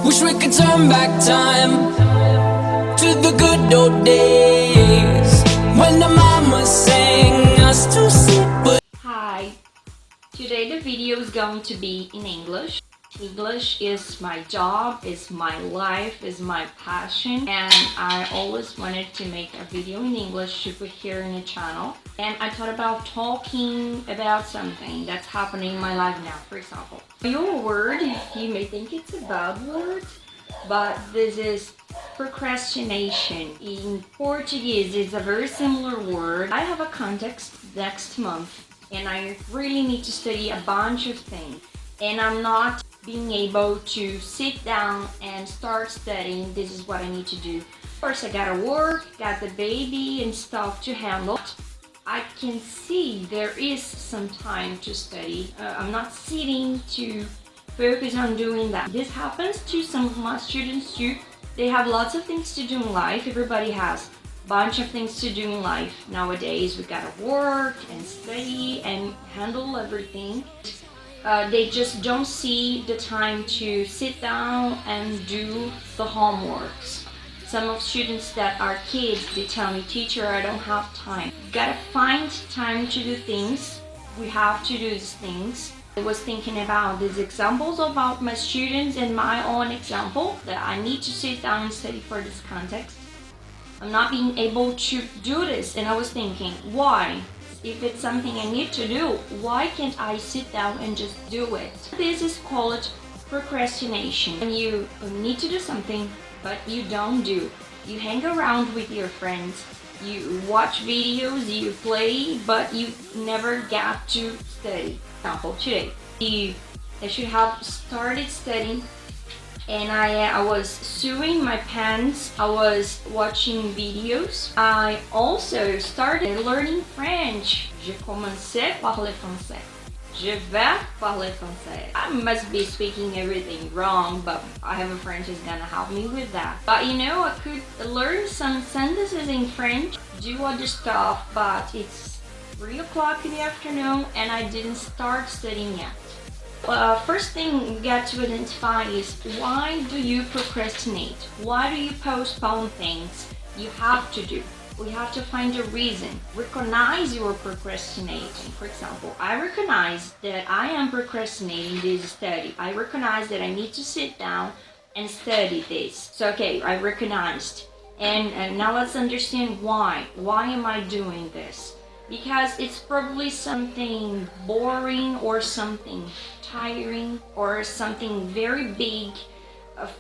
Wish we could turn back time to the good old days when the mama sang us to sleep. Hi, today the video is going to be in English. English is my job, is my life, is my passion, and I always wanted to make a video in English to put here in the channel. And I thought about talking about something that's happening in my life now. For example, your word, you may think it's a bad word, but this is procrastination. In Portuguese, it's a very similar word. I have a context next month, and I really need to study a bunch of things, and I'm not being able to sit down and start studying. This is what I need to do. First, I gotta work, got the baby and stuff to handle. I can see there is some time to study. I'm not sitting to focus on doing that. This happens to some of my students too. They have lots of things to do in life. Everybody has a bunch of things to do in life nowadays. We gotta work and study and handle everything. They just don't see the time to sit down and do the homeworks. Some of students that are kids, they tell me, teacher, I don't have time. You gotta find time to do things. We have to do these things. I was thinking about these examples about my students and my own example that I need to sit down and study for this context. I'm not being able to do this, and I was thinking, why? If it's something I need to do, why can't I sit down and just do it? This is called procrastination. When you need to do something, but you don't do. You hang around with your friends, you watch videos, you play, but you never get to study. For example, today, I should have started studying, and I was sewing my pants, I was watching videos. I also started learning French. Je commençais à parler français. Je vais parler français. I must be speaking everything wrong, but I have a friend who's gonna help me with that. But you know, I could learn some sentences in French, do other stuff, but it's 3 o'clock in the afternoon and I didn't start studying yet. First thing you got to identify is, why do you procrastinate? Why do you postpone things you have to do? We have to find a reason. Recognize you are procrastinating. For example, I recognize that I am procrastinating this study. I recognize that I need to sit down and study this. So okay, I recognized. And now let's understand why. Why am I doing this? Because it's probably something boring or something tiring or something very big.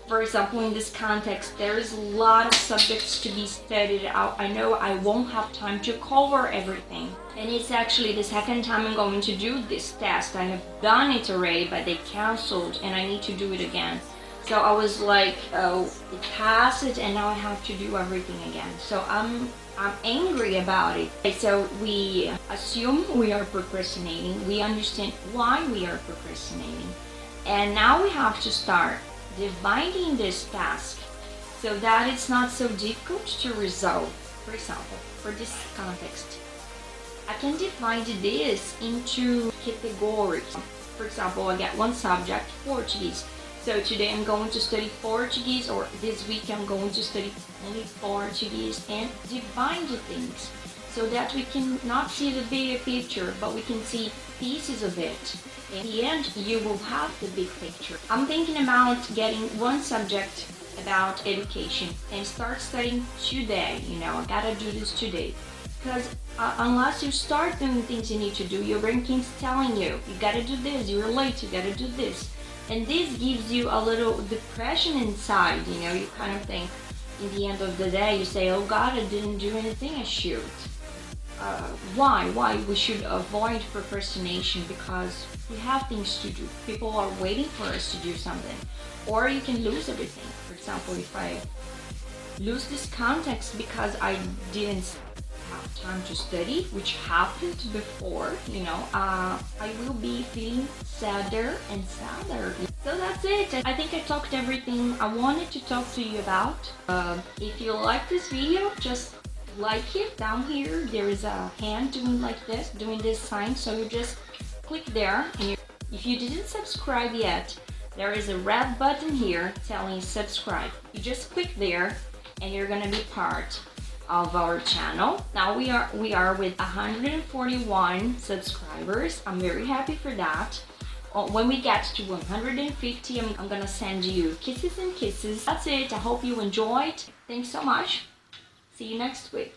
For example, in this context, there is a lot of subjects to be studied out. I know I won't have time to cover everything. And it's actually the second time I'm going to do this test. I have done it already, but they canceled and I need to do it again. So I was like, oh, it passed and now I have to do everything again. So I'm angry about it. So we assume we are procrastinating. We understand why we are procrastinating. And now we have to start dividing this task so that it's not so difficult to resolve. For example, for this context, I can divide this into categories. For example, I get one subject, Portuguese. So today I'm going to study Portuguese, or this week I'm going to study only Portuguese, and divide the things so that we can not see the bigger picture, but we can see pieces of it. In the end, you will have the big picture. I'm thinking about getting one subject about education and start studying today. You know, I gotta do this today. Because unless you start doing things you need to do, your brain keeps telling you, you gotta do this, you're late, you gotta do this. And this gives you a little depression inside, you know, you kind of think, in the end of the day, you say, oh God, I didn't do anything I should. Why? We should avoid procrastination because we have things to do. People are waiting for us to do something. Or you can lose everything. For example, if I lose this context because I didn't have time to study, which happened before, you know, I will be feeling sadder and sadder. So that's it. I think I talked everything I wanted to talk to you about. If you like this video, just like it. Down here there is a hand doing like this, doing this sign, so you just click there. And if you didn't subscribe yet, there is a red button here telling subscribe. You just click there and you're gonna be part of our channel. Now we are with 141 subscribers. I'm very happy for that. When we get to 150, I'm gonna send you kisses and kisses. That's it. I hope you enjoyed. Thanks so much. See you next week.